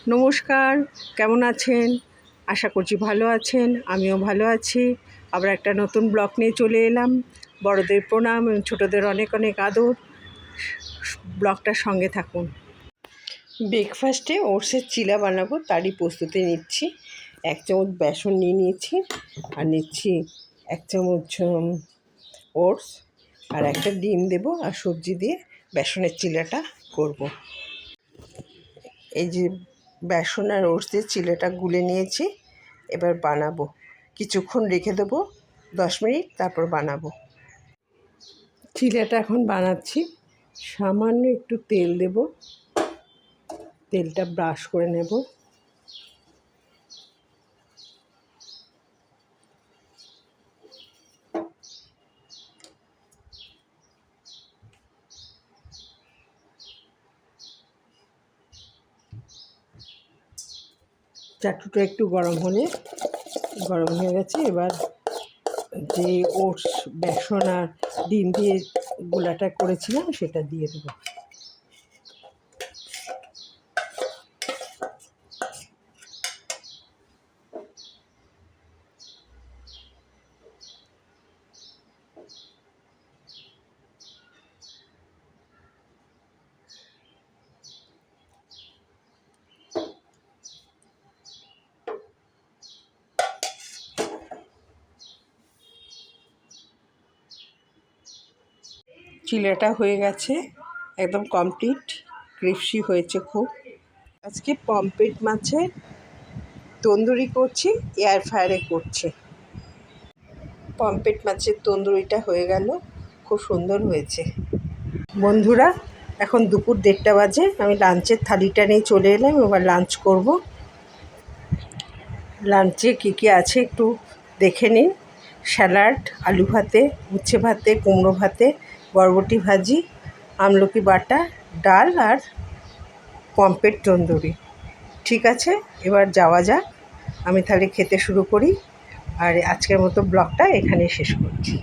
নমস্কার, কেমন আছেন? আশা করছি ভালো আছেন। আমিও ভালো আছি। আবার একটা নতুন ব্লগ নিয়ে চলে এলাম। বড়দের প্রণাম এবং ছোটোদের অনেক অনেক আদর। ব্লগটার সঙ্গে থাকুন। ব্রেকফাস্টে ওটসের চিলা বানাবো, তারই প্রস্তুতি নিচ্ছি। 1 চামচ বেসন নিয়ে নিয়েছি, আর নিচ্ছি 1 চামচ ওটস, আর একটা ডিম দেবো, আর সবজি দিয়ে বেসনের চিলাটা করব। এই যে বেসন আর ওটস দিয়ে চিলাটা গুলে নিয়েছি, এবার বানাবো। কিছুক্ষণ রেখে দেবো, 10 মিনিট, তারপর বানাবো। চিলাটা এখন বানাচ্ছি। সামান্য একটু তেল দেব, তেলটা ব্রাশ করে নেব। চাটুটা একটু গরম হয়ে গেছে। এবার যে ওটস, বেসন আর ডিম দিয়ে গোলাটা করেছিলাম সেটা দিয়ে দেবো। চিলাটা হয়ে গেছে, একদম কমপ্লিট, ক্রিস্পি হয়েছে খুব। আজকে পমফ্রেট মাছের তন্দুরি করছি, এয়ার ফ্রায়ারে করছি। পমফ্রেট মাছের তন্দুরিটা হয়ে গেল, খুব সুন্দর হয়েছে। বন্ধুরা, এখন দুপুর 1:30 বাজে। আমি লাঞ্চের থালিটা নিয়ে চলে এলাম। এবার লাঞ্চ করব। লাঞ্চে কী আছে একটু দেখে নিন। স্যালাড, আলু ভাতে, উচ্ছে ভাতে, কুমড়ো ভাতে, বরবটি ভাজি, আমলকি বাটা, ডাল আর পমফ্রেট তন্দুরি। ঠিক আছে, এবার যাওয়া যাক। আমি তাহলে খেতে শুরু করি, আর আজকের মতো ব্লগটা এখানেই শেষ করছি।